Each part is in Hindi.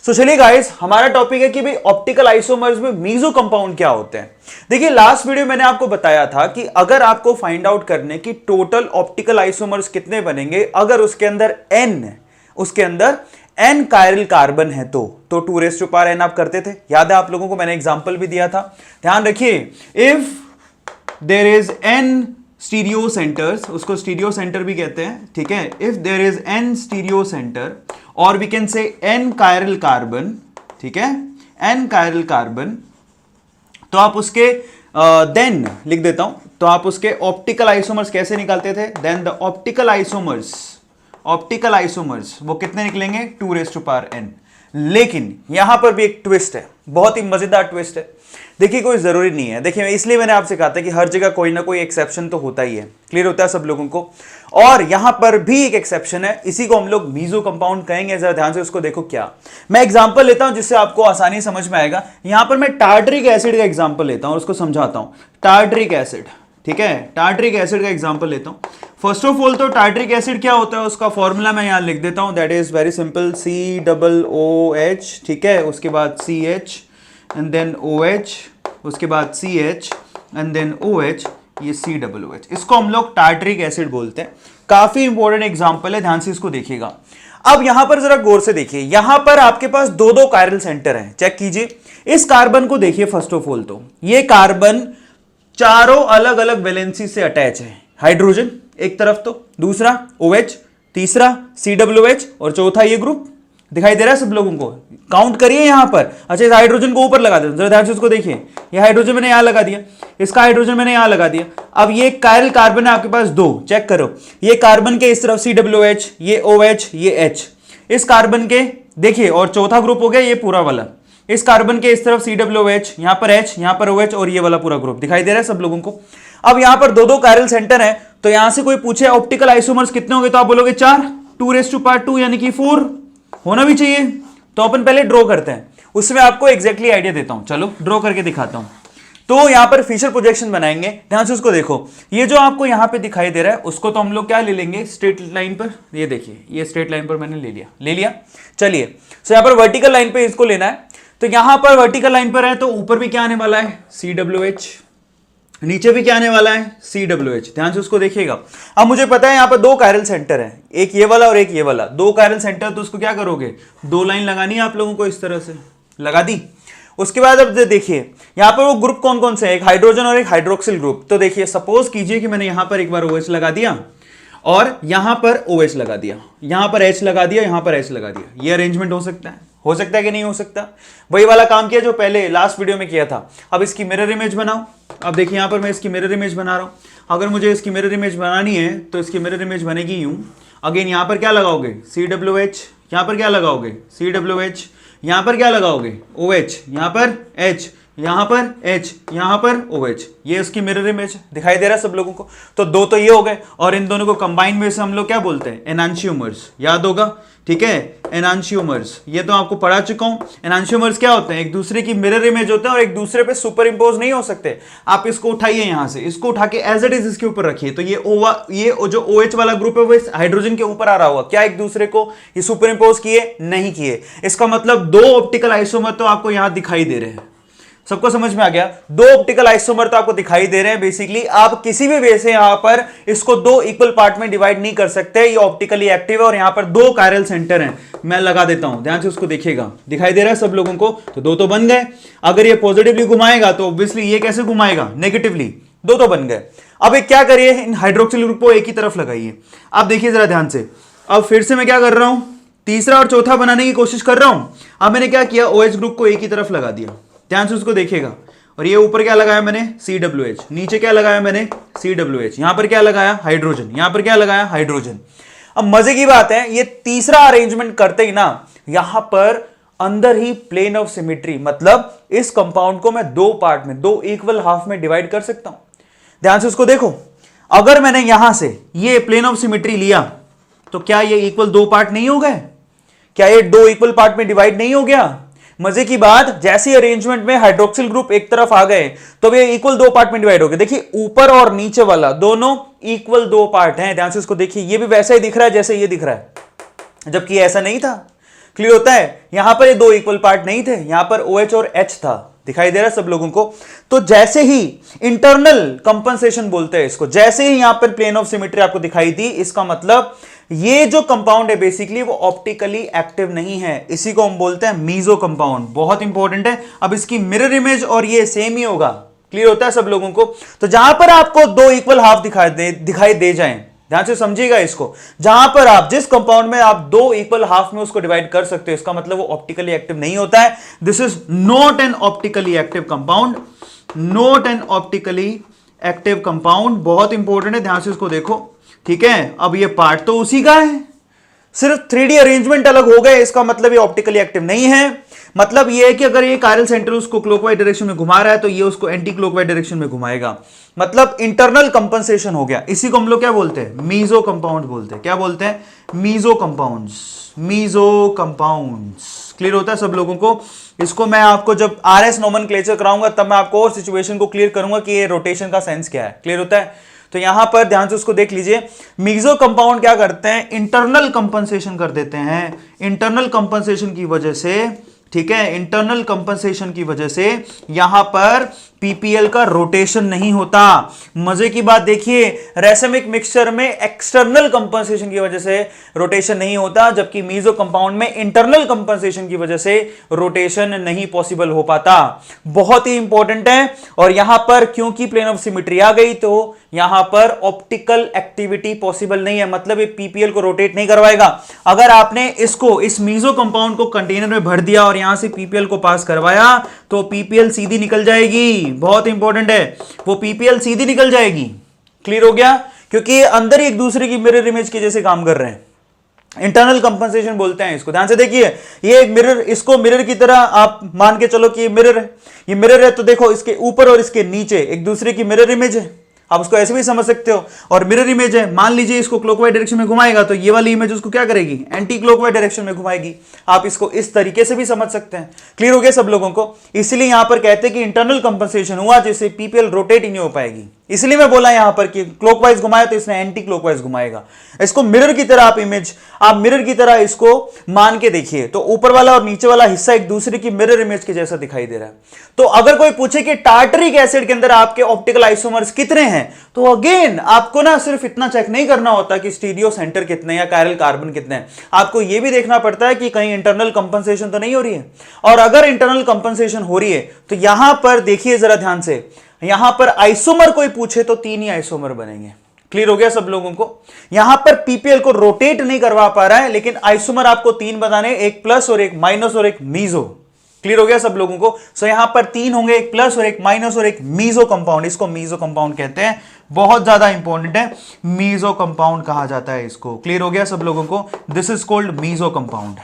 तो चलिए गाइस, हमारा टॉपिक है कि भाई ऑप्टिकल आइसोमर्स में मीजो कंपाउंड क्या होते हैं। देखिए, लास्ट वीडियो मैंने आपको बताया था कि अगर आपको फाइंड आउट करने की टोटल ऑप्टिकल आइसोमर्स कितने बनेंगे, अगर उसके अंदर n कायरल कार्बन है तो 2n आप करते थे। याद है आप लोगों को, मैंने एग्जांपल भी दिया था, ध्यान रखिए। If there is n stereo centres, उसको स्टीरियो सेंटर भी कहते हैं, ठीक है। If there is n stereo centre और we can say n chiral carbon, ठीक है, n कायरल कार्बन, तो आप उसके देन लिख देता हूं, तो आप उसके ऑप्टिकल आइसोमर्स कैसे निकालते थे? देन द ऑप्टिकल आइसोमर्स वो कितने निकलेंगे? 2n। लेकिन यहां पर भी एक ट्विस्ट है, बहुत ही मजेदार ट्विस्ट है। देखिए, कोई जरूरी नहीं है। देखिए, इसलिए मैंने आपसे कहा था कि हर जगह कोई ना कोई एक्सेप्शन तो होता ही है, क्लियर होता है सब लोगों को। और यहां पर भी एक एक्सेप्शन है, इसी को हम लोग मीजो कंपाउंड कहेंगे। जरा ध्यान से उसको देखो। क्या, मैं एग्जांपल लेता हूं जिससे आपको आसानी समझ में आएगा। यहां पर मैं टार्टरिक एसिड का एग्जांपल लेता हूं और उसको समझाता हूं। टार्टरिक एसिड, ठीक है, टार्टरिक एसिड का एग्जांपल लेता हूं। फर्स्ट ऑफ ऑल तो टार्टरिक एसिड क्या होता है, उसका फॉर्मूला मैं यहां लिख देता हूं। That is very simple, COOH, ठीक है, उसके बाद CH एंड देन OH, उसके बाद CH एंड देन OH, ये COOH। इसको हम लोग टार्टरिक एसिड बोलते हैं। काफी इंपॉर्टेंट एग्जांपल है, ध्यान से इसको देखिएगा। अब यहां पर जरा गौर से देखिए, यहां पर आपके पास दो कायरल सेंटर हैं, चेक कीजिए। इस कार्बन को देखिए, फर्स्ट ऑफ ऑल तो ये कार्बन चारों अलग अलग वैलेंसी से अटैच है। हाइड्रोजन एक तरफ तो, दूसरा OH, तीसरा COOH और चौथा ये ग्रुप दिखाई दे रहा है सब लोगों को। काउंट करिए यहां पर। अच्छा, इस हाइड्रोजन को ऊपर लगा दे, जरा ध्यान से उसको देखिए। ये हाइड्रोजन मैंने यहां लगा दिया, इसका हाइड्रोजन मैंने यहां लगा दिया। अब ये कायरल कार्बन है आपके पास दो, चेक करो। ये कार्बन के इस तरफ COOH, ये OH, ये H। इस कार्बन के देखिए, और चौथा ग्रुप हो गया ये पूरा वाला। इस कार्बन के इस तरफ COOH, यहां पर H, यहां पर OH और ये वाला पूरा ग्रुप दिखाई दे रहा है सब लोगों को। अब यहां पर दो कायरल सेंटर है, तो यहां से कोई पूछे ऑप्टिकल आइसोमर्स कितने होंगे, तो आप बोलोगे 4, 2 यानी कि 4 होना भी चाहिए। तो अपन पहले ड्रॉ करते हैं, उसमें आपको एग्जैक्टली आइडिया देता हूं। चलो ड्रॉ करके दिखाता हूं। तो यहां पर फिशर प्रोजेक्शन बनाएंगे, ध्यान से उसको देखो। ये जो आपको यहां पे दिखाई दे रहा है, उसको तो हम लोग क्या ले लेंगे, स्ट्रेट लाइन पर। ये देखिए, ये स्ट्रेट लाइन पर मैंने ले लिया। चलिए, तो यहां पर वर्टिकल लाइन पे इसको लेना है। तो यहां पर वर्टिकल लाइन पर है, तो ऊपर भी क्या आने वाला है, COOH, नीचे भी क्या आने वाला है, COOH। ध्यान से उसको देखिएगा। अब मुझे पता है यहां पर दो कायरल सेंटर है, एक ये वाला और एक ये वाला। दो कायरल सेंटर, तो उसको क्या करोगे, दो लाइन लगानी है आप लोगों को, इस तरह से लगा दी। उसके बाद अब देखिए यहां पर वो ग्रुप कौन कौन से हैं, एक हाइड्रोजन और एक हाइड्रोक्सिल ग्रुप। तो देखिए, सपोज कीजिए कि मैंने यहां पर एक बार OH लगा दिया और यहां पर OH लगा दिया, यहां पर H लगा दिया, यहां पर H लगा दिया। ये अरेंजमेंट हो सकता है कि नहीं हो सकता? वही वाला काम किया जो पहले लास्ट वीडियो में किया था। अब इसकी मिरर इमेज बनाओ। अब देखिए, यहां पर मैं इसकी मिरर इमेज बना रहा हूं। अगर मुझे इसकी मिरर इमेज बनानी है, तो इसकी मिरर इमेज बनेगी यूं। अगेन यहां पर क्या लगाओगे, COOH, यहां पर क्या लगाओगे, COOH, यहां पर क्या लगाओगे, OH, यहां पर H, यहां पर H, यहां पर OH। ये इसकी मिरर इमेज दिखाई दे रहा है सब लोगों को। तो दो तो ये हो गए, और इन दोनों को कंबाइन में से हम लोग क्या बोलते हैं, एनांशियोमर्स। याद होगा, ठीक है, एनांशियोमर्स। ये तो आपको पढ़ा चुका हूं। एनांशियोमर्स क्या होते हैं, एक दूसरे की मिरर इमेज होते हैं और एक दूसरे पे सुपर इंपोज नहीं हो सकते। आप इसको उठाइए, यहां से इसको उठा के एज इट इज इसके ऊपर रखिए, तो ये जो OH वाला ग्रुप है वो इस हाइड्रोजन के ऊपर आ रहा होगा। क्या एक दूसरे को ये सुपर इंपोज किए, नहीं किए। इसका मतलब दो ऑप्टिकल आइसोमर तो आपको यहां दिखाई दे रहे हैं। सबको समझ में आ गया? दो ऑप्टिकल आइसोमर तो आपको दिखाई दे रहे हैं। बेसिकली आप किसी भी वे से यहां पर इसको दो इक्वल पार्ट में डिवाइड नहीं कर सकते। ये ऑप्टिकली एक्टिव है और यहां पर दो कायरल सेंटर हैं। मैं लगा देता हूं, ध्यान से उसको देखिएगा। दिखाई दे रहा है सब लोगों को? तो दो तो बन गए। अगर ये पॉजिटिवली घुमाएगा तो ऑब्वियसली ये कैसे घुमाएगा, नेगेटिवली। दो तो बन गए। अब एक क्या करिए, इन हाइड्रोक्सिल ग्रुप को एक ही तरफ लगाइए। अब देखिए जरा ध्यान से। अब फिर से मैं क्या कर रहा हूं, तीसरा और चौथा बनाने की कोशिश कर रहा हूं। अब मैंने क्या किया, OH ग्रुप को एक ही तरफ लगा दिया। ध्यान से उसको देखिएगा। और ये ऊपर क्या लगाया मैंने, COOH, नीचे क्या लगाया मैंने, COOH, यहां पर क्या लगाया, हाइड्रोजन, यहां पर क्या लगाया, हाइड्रोजन। अब मजे की बात है, ये तीसरा अरेंजमेंट करते ही ना, यहां पर अंदर ही प्लेन ऑफ सिमेट्री, मतलब इस कंपाउंड को मैं दो पार्ट में, दो इक्वल हाफ में डिवाइड कर सकता हूं। ध्यान से उसको देखो। अगर मैंने यहां से ये प्लेन ऑफ सिमेट्री लिया, तो क्या ये इक्वल दो पार्ट नहीं हो गए? क्या ये दो इक्वल पार्ट में डिवाइड नहीं हो गया? मजे की बात, जैसी अरेंजमेंट में हाइड्रोक्सिल ग्रुप एक तरफ आ गए तो वे इक्वल दो पार्ट में डिवाइड हो गए। देखिए, ऊपर और नीचे वाला दोनों इक्वल दो पार्ट हैं। ध्यान से उसको देखिए। ये भी वैसा ही दिख रहा है जैसे ये दिख रहा है, जबकि ऐसा नहीं था। क्लियर होता है? यहां पर ये दो इक्वल पार्ट नहीं थे, यहां पर OH और H था, दिखाई दे रहा है सब लोगों को? तो जैसे ही इंटरनल कंपनसेशन बोलते हैं इसको, जैसे ही यहां पर प्लेन ऑफ सिमेट्री आपको दिखाई दी, इसका मतलब ये जो कंपाउंड है बेसिकली वो ऑप्टिकली एक्टिव नहीं है, इसी को हम बोलते हैं मीजो कंपाउंड। बहुत इंपॉर्टेंट है। अब इसकी मिरर इमेज और ये सेम ही होगा, क्लियर होता है सब लोगों को? तो जहां पर आपको दो इक्वल हाफ दिखाई दे जाएं, ध्यान से समझिएगा इसको, जहां पर आप जिस कंपाउंड में आप दो इक्वल हाफ में उसको डिवाइड कर सकते हो, इसका मतलब वो ऑप्टिकली एक्टिव नहीं होता है। This is not an optically active compound, not an optically active compound. बहुत इंपॉर्टेंट है, ध्यान से इसको देखो, ठीक है? अब ये पार्ट तो उसी का है, सिर्फ 3D अरेंजमेंट अलग हो गए, इसका मतलब ये ऑप्टिकली एक्टिव नहीं है। मतलब ये है कि अगर ये कायरल सेंटर उसको क्लॉकवाइज डायरेक्शन में घुमा रहा है तो ये उसको एंटी क्लॉकवाइज डायरेक्शन में घुमाएगा, मतलब इंटरनल कंपनसेशन हो गया। इसी को हम लोग क्या बोलते हैं? मीजो कंपाउंड बोलते हैं। क्या बोलते हैं? Mizo compounds, Mizo compounds. Clear होता है सब लोगों को? इसको मैं आपको जब RS नोमेनक्लेचर कराऊंगा तब मैं आपको और सिचुएशन को क्लियर करूंगा कि ये रोटेशन का सेंस क्या है। क्लियर होता है? तो यहां पर ध्यान से उसको देख लीजिए, मीजो कंपाउंड क्या करते हैं? इंटरनल कंपनसेशन कर देते हैं। इंटरनल कंपनसेशन की वजह से, ठीक है, इंटरनल कंपनसेशन की वजह से यहां पर पीपीएल का रोटेशन नहीं होता। मजे की बात देखिए, रेसमिक मिक्सचर में एक्सटर्नल कंपनसेशन की वजह से रोटेशन नहीं होता, जबकि मीजो कंपाउंड में इंटरनल कंपनसेशन की वजह से रोटेशन नहीं पॉसिबल हो पाता। बहुत ही इंपॉर्टेंट है। और यहां पर क्योंकि प्लेन ऑफ सिमेट्री आ गई तो यहां पर ऑप्टिकल एक्टिविटी पॉसिबल नहीं है, मतलब ये पीपीएल को रोटेट नहीं करवाएगा। अगर आपने इसको, इस मीजो कंपाउंड को कंटेनर में भर दिया और यहां से पीपीएल को पास करवाया तो पीपीएल सीधी निकल जाएगी। बहुत इंपॉर्टेंट है, वो पीपीएल सीधी निकल जाएगी। क्लियर हो गया? क्योंकि ये अंदर ही एक दूसरे की मिरर इमेज के जैसे काम कर रहे हैं। इंटरनल कंपनसेशन बोलते हैं इसको। ध्यान से देखिए, ये एक मिरर, इसको मिरर की तरह आप मान के चलो कि ये मिरर है, ये मिरर है, तो देखो इसके ऊपर और इसके नीचे एक दूसरे की मिरर इमेज है। आप उसको ऐसे भी समझ सकते हो। और मिरर इमेज है, मान लीजिए इसको क्लॉकवाइज डायरेक्शन में घुमाएगा तो ये वाली इमेज उसको क्या करेगी? एंटी क्लॉकवाइज डायरेक्शन में घुमाएगी। आप इसको इस तरीके से भी समझ सकते हैं। क्लियर हो गया सब लोगों को? इसलिए यहां पर कहते हैं कि इंटरनल कंपनसेशन हुआ जिससे पीपीएल रोटेट ही नहीं हो पाएगी। इसलिए मैं बोला यहां पर कि क्लॉकवाइज घुमाया तो इसने एंटी क्लॉकवाइज घुमाएगा। इसको मिरर की तरह आप मिरर की तरह इसको मान के देखिए, तो ऊपर वाला और नीचे वाला हिस्सा एक दूसरे की मिरर इमेज के जैसा दिखाई दे रहा है। तो अगर कोई पूछे कि टार्टरिक एसिड के अंदर आपके ऑप्टिकल आइसोमर्स कितने हैं, तो अगेन आपको ना सिर्फ इतना चेक नहीं करना होता कि स्टीरियो सेंटर कितने या कायरल कार्बन कितने हैं, आपको यह भी देखना पड़ता है कि कहीं इंटरनल कंपनसेशन तो नहीं हो रही है। और अगर इंटरनल कंपनसेशन हो रही है तो यहां पर देखिए जरा ध्यान से, यहां पर आइसोमर कोई पूछे तो 3 ही आइसोमर बनेंगे। क्लियर हो गया सब लोगों को? यहां पर पीपीएल को रोटेट नहीं करवा पा रहा है, लेकिन आइसोमर आपको 3 बताने, एक प्लस और एक माइनस और एक मीजो। क्लियर हो गया सब लोगों को? सो यहां पर 3 होंगे, एक प्लस और एक माइनस और एक मीजो कंपाउंड। इसको मीजो कंपाउंड कहते हैं। बहुत ज्यादा इंपॉर्टेंट है, मीजो कंपाउंड कहा जाता है इसको। क्लियर हो गया सब लोगों को? This is called Mizo compound.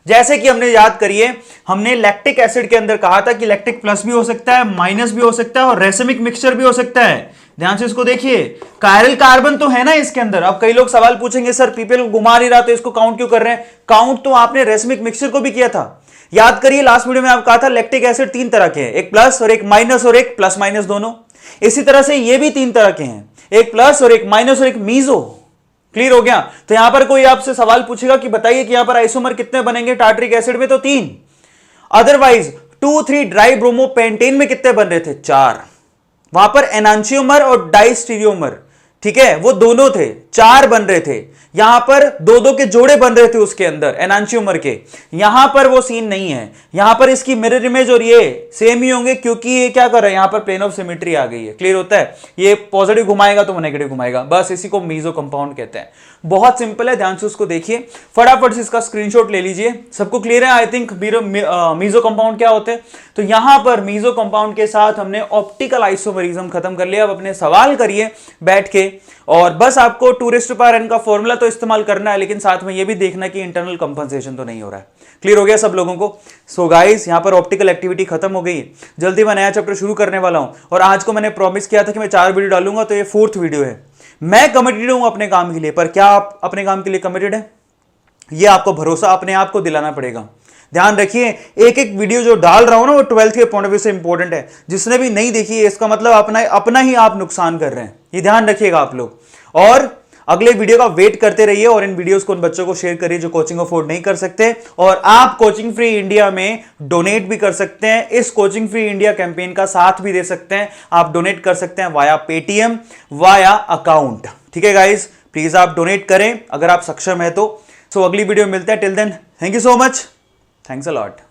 जैसे कि हमने याद करिए, हमने लैक्टिक एसिड के अंदर कहा था कि लैक्टिक प्लस भी हो सकता है, माइनस भी हो सकता है और रेसिमिक मिक्सचर भी हो सकता है। ध्यान से इसको देखिए, कायरल कार्बन तो है ना इसके अंदर। अब कई लोग सवाल पूछेंगे सर पीपीएल को घुमा नहीं रहा तो इसको काउंट क्यों कर रहे हैं? काउंट तो आपने रेसिमिक मिक्सचर को भी किया था। याद करिए, लास्ट वीडियो में आप कहा था लैक्टिक एसिड 3 तरह के हैं, एक प्लस और एक माइनस और एक प्लस माइनस दोनों। इसी तरह से ये भी 3 तरह के हैं, एक प्लस और एक माइनस और एक मीजो। क्लियर हो गया? तो यहां पर कोई आपसे सवाल पूछेगा कि बताइए कि यहां पर आइसोमर कितने बनेंगे टार्टरिक एसिड में, तो 3। अदरवाइज 2,3 डाई ब्रोमो पेंटेन में कितने बन रहे थे? 4। वहां पर एनांशियोमर और डाइस्टीरियोमर, ठीक है, वो दोनों थे, 4 बन रहे थे। यहां पर 2-2 के जोड़े बन रहे थे उसके अंदर एनांशियोमर के। यहां पर वो सीन नहीं है। यहां पर इसकी मिरर इमेज और ये सेम ही होंगे, क्योंकि ये क्या कर रहा है, यहां पर प्लेन ऑफ सिमेट्री आ गई है। क्लियर होता है? ये पॉजिटिव घुमाएगा तो वो नेगेटिव घुमाएगा, बस इसी को मीजो कंपाउंड कहते हैं। बहुत सिंपल है, ध्यान से उसको देखिए, फटाफट से इसका स्क्रीनशॉट ले लीजिए। सबको क्लियर है आई थिंक मीजो कंपाउंड क्या होते हैं? तो यहां पर मीजो कंपाउंड के साथ हमने ऑप्टिकल आइसोमरिज्म खत्म कर लिया। अब अपने सवाल करिए बैठ के, और बस आपको 2n का फॉर्मूला तो इस्तेमाल करना है, लेकिन साथ में यह भी देखना कि इंटरनल कंपनसेशन तो नहीं हो रहा है। क्लियर हो गया सब लोगों को? सो गाइस, यहां पर ऑप्टिकल एक्टिविटी खत्म हो गई। जल्दी मैं नया चैप्टर शुरू करने वाला हूं, और आज को मैंने प्रॉमिस किया था कि मैं 4 वीडियो डालूंगा, तो ये 4th वीडियो है। मैं कमिटेड हूं अपने काम के लिए, पर क्या आप अपने काम के लिए कमिटेड है? ये आपको भरोसा अपने आप को दिलाना पड़ेगा। ध्यान रखिए, एक एक वीडियो जो डाल रहा हूं ना वो 12th के पॉइंट ऑफ व्यू से इंपॉर्टेंट है। जिसने भी नहीं देखी है इसका मतलब अपना ही आप नुकसान कर रहे हैं, ये ध्यान रखिएगा आप लोग। और अगले वीडियो का वेट करते रहिए और इन वीडियोस को उन बच्चों को शेयर करिए जो कोचिंग अफोर्ड नहीं कर सकते। और आप कोचिंग फ्री इंडिया में डोनेट भी कर सकते हैं, इस कोचिंग फ्री इंडिया कैंपेन का साथ भी दे सकते हैं। आप डोनेट कर सकते हैं वाया पेटीएम, वाया अकाउंट। ठीक है गाइज, प्लीज आप डोनेट करें अगर आप सक्षम है तो। सो अगली वीडियो में मिलते हैं। Till then thank you so much, thanks a lot.